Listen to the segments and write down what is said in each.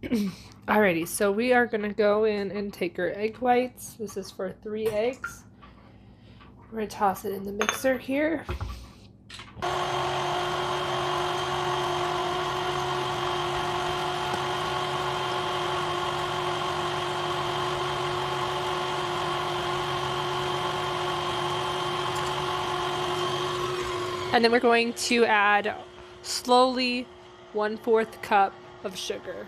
Alrighty, so we are gonna go in and take our egg whites. This is for 3 eggs. We're gonna toss it in the mixer here. And then we're going to add slowly 1/4 cup of sugar.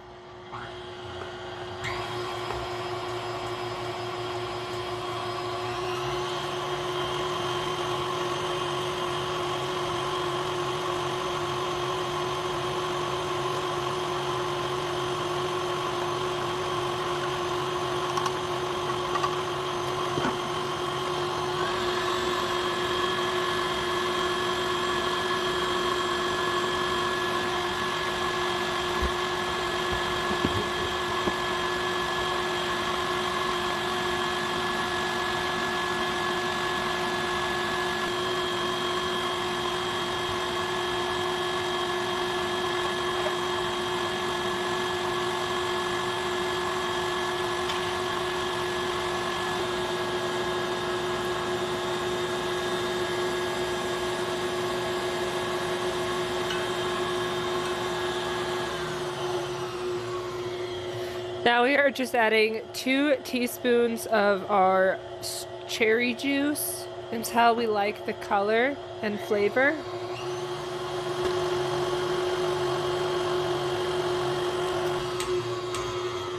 Now we are just adding 2 teaspoons of our cherry juice until we like the color and flavor.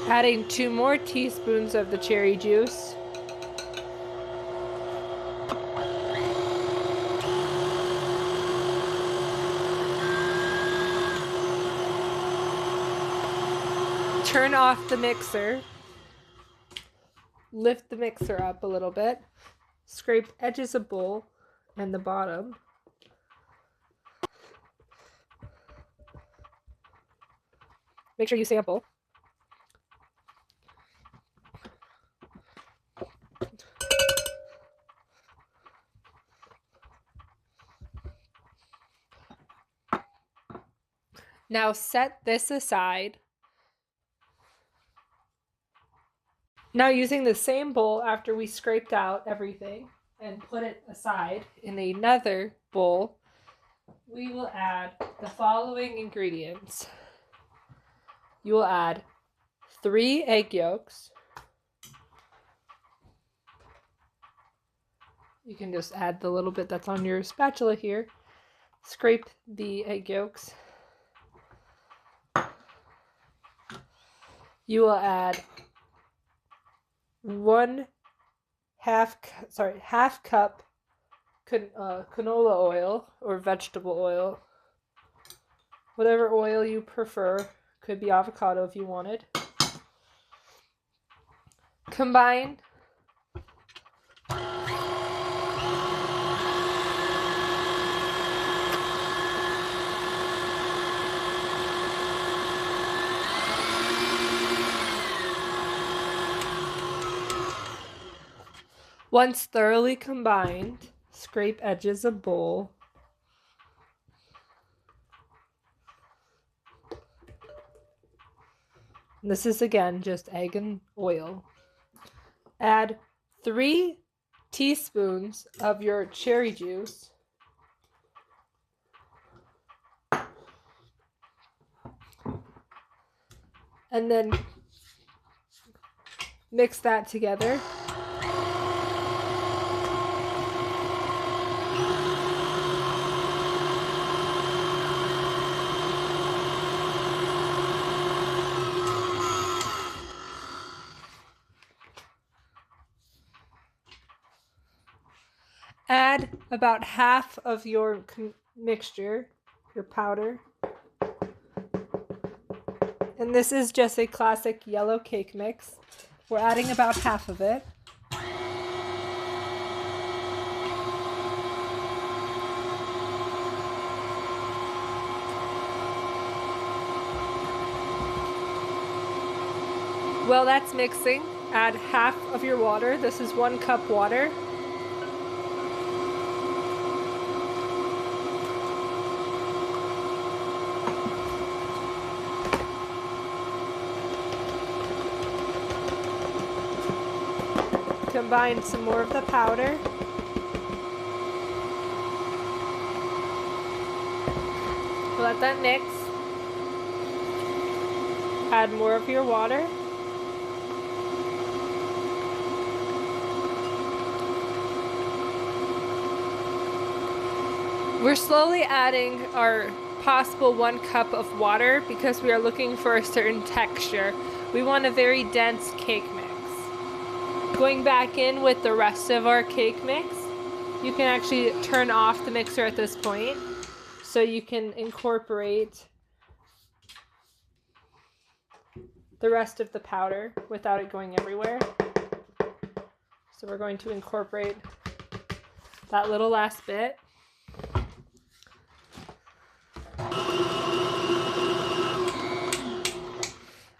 Adding 2 more teaspoons of the cherry juice. Turn off the mixer. Lift the mixer up a little bit. Scrape edges of bowl and the bottom. Make sure you sample. Now set this aside. Now using the same bowl after we scraped out everything and put it aside in another bowl, we will add the following ingredients. You will add 3 egg yolks. You can just add the little bit that's on your spatula here. Scrape the egg yolks. You will add half cup canola oil or vegetable oil. Whatever oil you prefer. Could be avocado if you wanted. Combine. Once thoroughly combined, scrape edges of bowl. This is again just egg and oil. Add 3 teaspoons of your cherry juice. And then mix that together. Add about half of your mixture, your powder. And this is just a classic yellow cake mix. We're adding about half of it. While that's mixing, add half of your water. This is 1 cup water. combine some more of the powder. Let that mix. Add more of your water. We're slowly adding our possible 1 cup of water because we are looking for a certain texture. We want a very dense cake mix. Going back in with the rest of our cake mix, you can actually turn off the mixer at this point so you can incorporate the rest of the powder without it going everywhere. So we're going to incorporate that little last bit.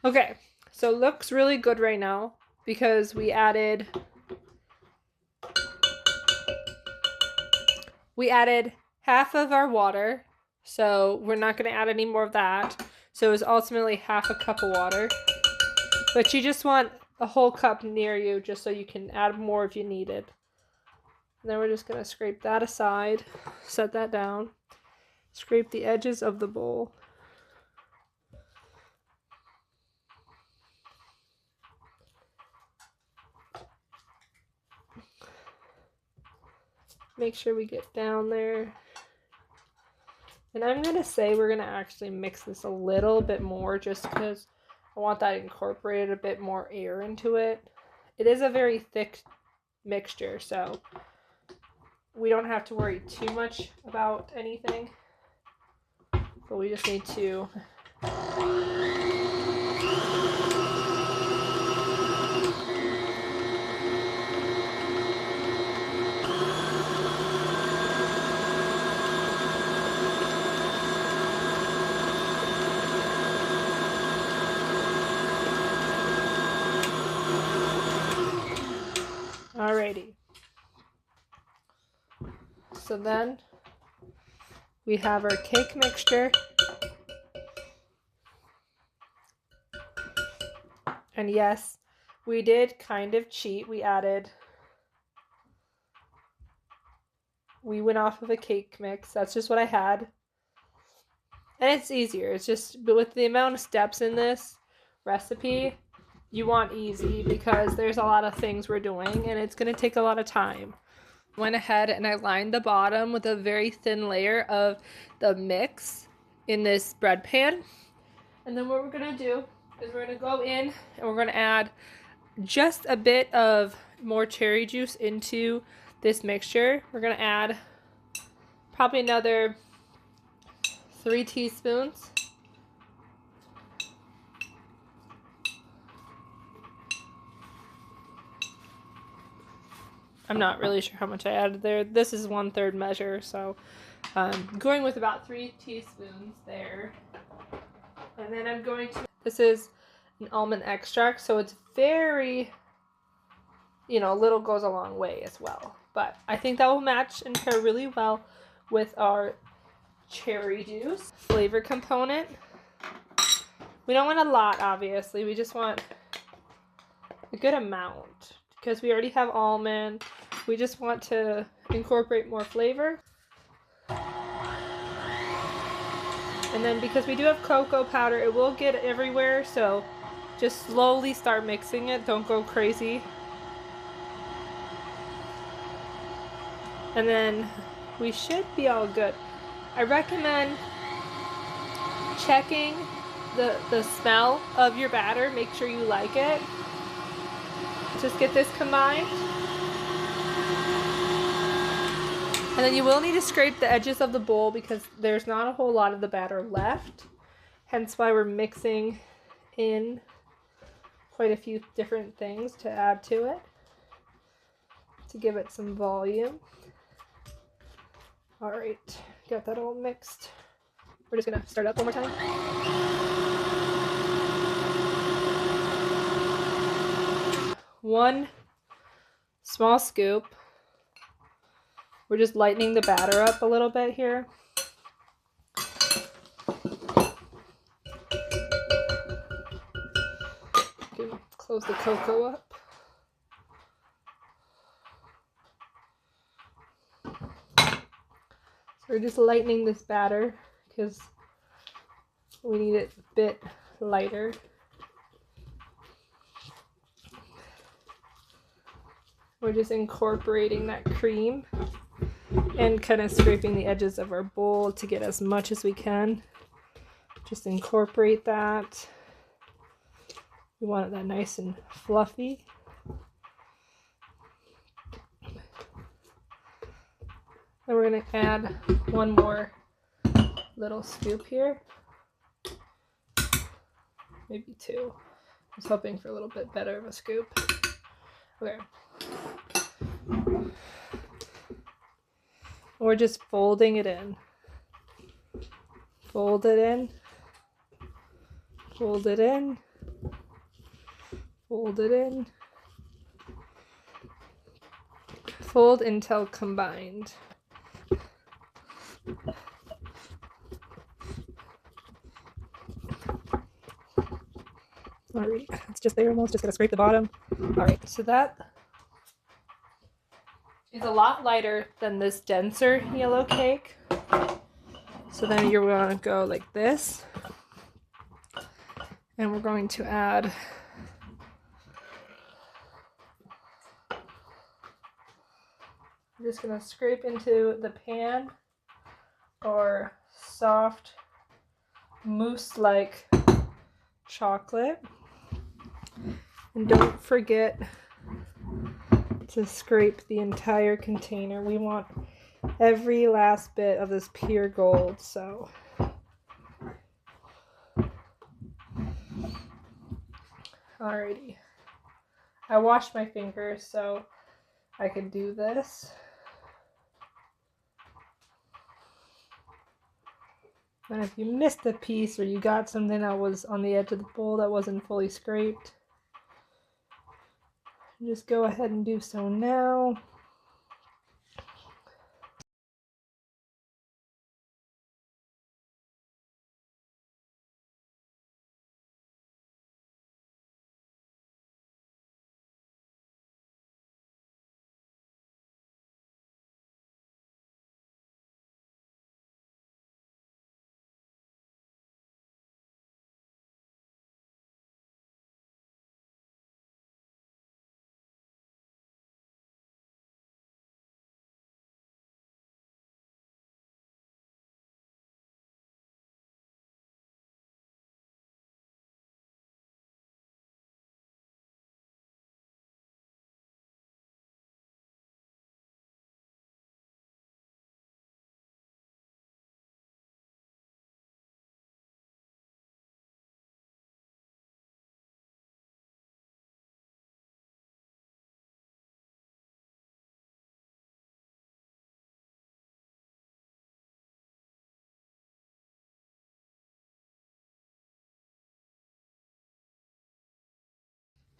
Okay, so it looks really good right now because we added half of our water, so we're not going to add any more of that. So it was ultimately half a cup of water, but you just want a whole cup near you just so you can add more if you need it. And then we're just going to scrape that aside, set that down, scrape the edges of the bowl. Make sure we get down there. And I'm going to say we're going to actually mix this a little bit more just because I want that incorporated a bit more air into it. It is a very thick mixture, so we don't have to worry too much about anything. But we just need to Alrighty. So then we have our cake mixture. And yes, we did kind of cheat. We went off of a cake mix. That's just what I had. And it's easier. It's just, but with the amount of steps in this recipe, you want easy because there's a lot of things we're doing and it's going to take a lot of time. Went ahead and I lined the bottom with a very thin layer of the mix in this bread pan. And then what we're going to do is we're going to go in and we're going to add just a bit of more cherry juice into this mixture. We're going to add probably another 3 teaspoons. I'm not really sure how much I added there. This is 1/3 measure, so going with about 3 teaspoons there. And then I'm going to, this is an almond extract, so it's very, a little goes a long way as well. But I think that will match and pair really well with our cherry juice flavor component. We don't want a lot, obviously. We just want a good amount because we already have almond. We just want to incorporate more flavor. And then because we do have cocoa powder, it will get everywhere, so just slowly start mixing it. Don't go crazy. And then we should be all good. I recommend checking the smell of your batter. Make sure you like it. Just get this combined. And then you will need to scrape the edges of the bowl because there's not a whole lot of the batter left. Hence why we're mixing in quite a few different things to add to it to give it some volume. All right, got that all mixed. We're just gonna start up one more time. One small scoop. We're just lightening the batter up a little bit here. Close the cocoa up. We're just lightening this batter because we need it a bit lighter. We're just incorporating that cream and kind of scraping the edges of our bowl to get as much as we can. Just incorporate that. We want that nice and fluffy. And we're going to add one more little scoop here. Maybe two. I was hoping for a little bit better of a scoop. Okay. We're just folding it in. Fold it in. Fold it in. Fold it in. Fold until combined. Alright, it's just there almost, just gonna scrape the bottom. Alright, so that is a lot lighter than this denser yellow cake. So then you're gonna go like this. And we're going to add I'm just gonna scrape into the pan or soft mousse-like chocolate. And don't forget to scrape the entire container. We want every last bit of this pure gold, so. Alrighty. I washed my fingers so I can do this. And if you missed a piece or you got something that was on the edge of the bowl that wasn't fully scraped, just go ahead and do so now.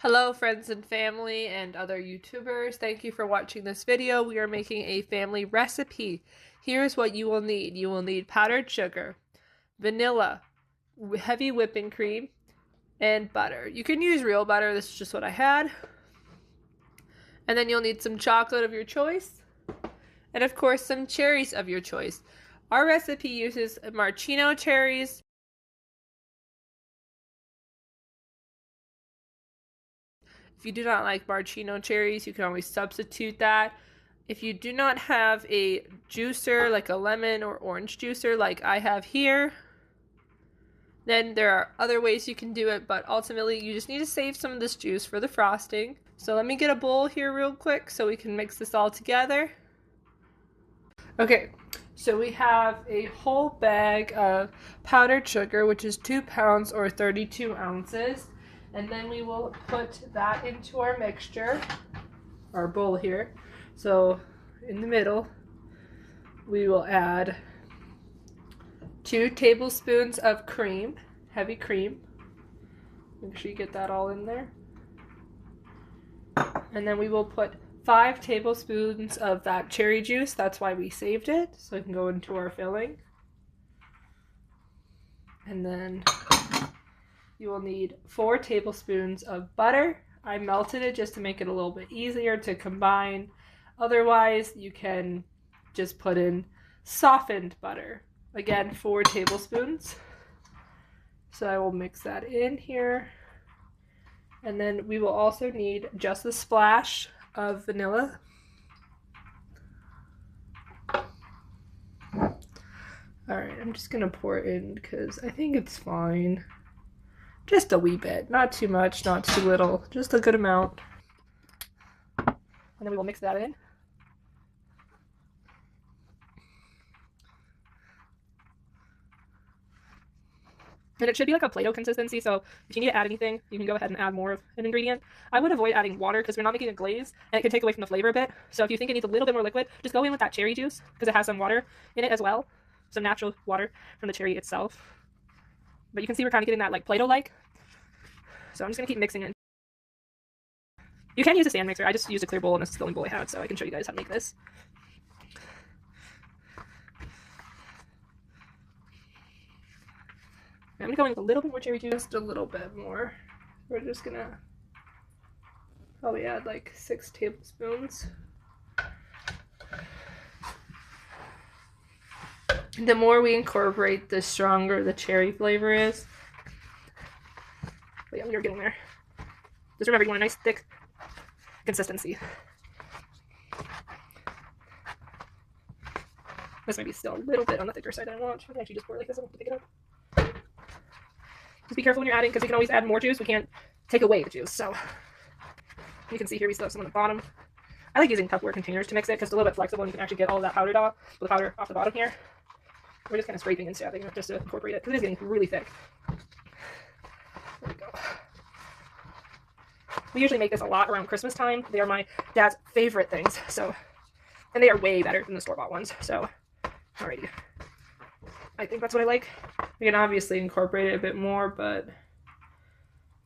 Hello friends and family and other YouTubers. Thank you for watching this video. We are making a family recipe. Here's what you will need. You will need powdered sugar, vanilla, heavy whipping cream, and butter. You can use real butter. This is just what I had. And then you'll need some chocolate of your choice. And of course some cherries of your choice. Our recipe uses maraschino cherries, If you do not like maraschino cherries, you can always substitute that. If you do not have a juicer, like a lemon or orange juicer like I have here, then there are other ways you can do it, but ultimately you just need to save some of this juice for the frosting. So let me get a bowl here real quick so we can mix this all together. Okay, so we have a whole bag of powdered sugar, which is 2 pounds or 32 ounces. And then we will put that into our mixture, our bowl here. So in the middle, we will add 2 tablespoons of cream, heavy cream. Make sure you get that all in there. And then we will put 5 tablespoons of that cherry juice. That's why we saved it, so it can go into our filling. And then you will need 4 tablespoons of butter. I melted it just to make it a little bit easier to combine. Otherwise, you can just put in softened butter. Again, 4 tablespoons. So I will mix that in here. And then we will also need just a splash of vanilla. Alright, I'm just gonna pour it in because I think it's fine. Just a wee bit, not too much, not too little, just a good amount. And then we will mix that in. And it should be like a Play-Doh consistency, so if you need to add anything, you can go ahead and add more of an ingredient. I would avoid adding water because we're not making a glaze, and it can take away from the flavor a bit. So if you think it needs a little bit more liquid, just go in with that cherry juice because it has some water in it as well. Some natural water from the cherry itself. But you can see we're kind of getting that like Play-Doh-like. So I'm just going to keep mixing it. You can use a stand mixer. I just used a clear bowl, and this is the only bowl I had, so I can show you guys how to make this. I'm gonna go in with a little bit more cherry juice, just a little bit more. We're just gonna probably add like 6 tablespoons. The more we incorporate, the stronger the cherry flavor is. But yeah, we are getting there. Just remember, you want a nice thick consistency. This might be still a little bit on the thicker side than I want. I can actually just pour it like this and pick it up. Just be careful when you're adding because we can always add more juice. We can't take away the juice. So you can see here we still have some on the bottom. I like using Tupperware containers to mix it because it's a little bit flexible and you can actually get all of that powdered off, the powder off the bottom here. We're just kind of scraping and stabbing it just to incorporate it because it is getting really thick. There we go. We usually make this a lot around Christmas time. They are my dad's favorite things. So, and they are way better than the store-bought ones. So, alrighty. I think that's what I like. We can obviously incorporate it a bit more, but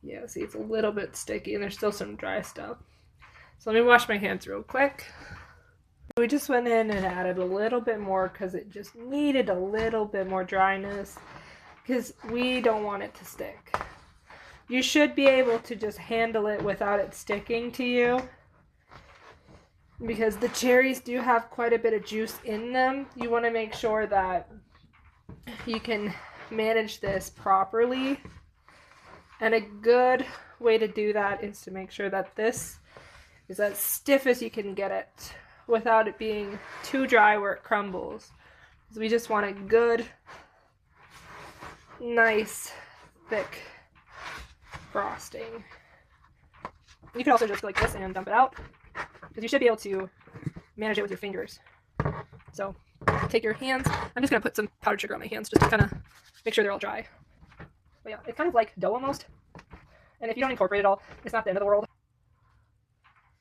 yeah, see, it's a little bit sticky and there's still some dry stuff. So let me wash my hands real quick. We just went in and added a little bit more because it just needed a little bit more dryness because we don't want it to stick. You should be able to just handle it without it sticking to you because the cherries do have quite a bit of juice in them. You want to make sure that you can manage this properly, and a good way to do that is to make sure that this is as stiff as you can get it without it being too dry where it crumbles. So we just want a good, nice, thick frosting. You can also just go like this and dump it out because you should be able to manage it with your fingers. So take your hands. I'm just going to put some powdered sugar on my hands just to kind of make sure they're all dry. But yeah, it's kind of like dough almost. And if you don't incorporate it all, it's not the end of the world.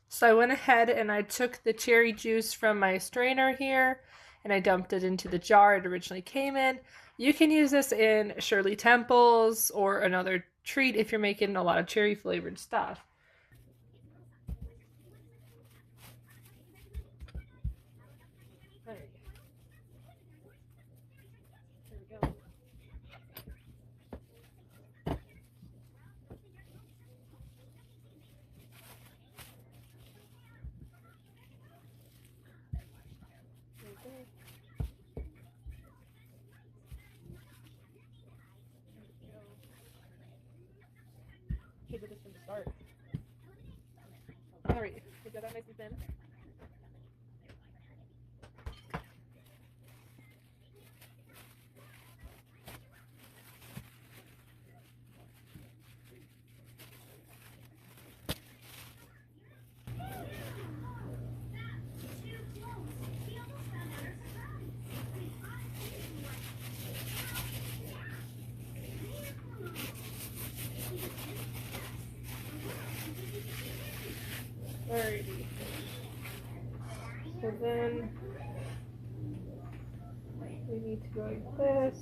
So I went ahead and I took the cherry juice from my strainer here and I dumped it into the jar it originally came in. You can use this in Shirley Temples or another treat if you're making a lot of cherry flavored stuff. Should do this from the start. Alright, we got that nice and thin. Alrighty. So then we need to go like this.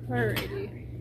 Alrighty.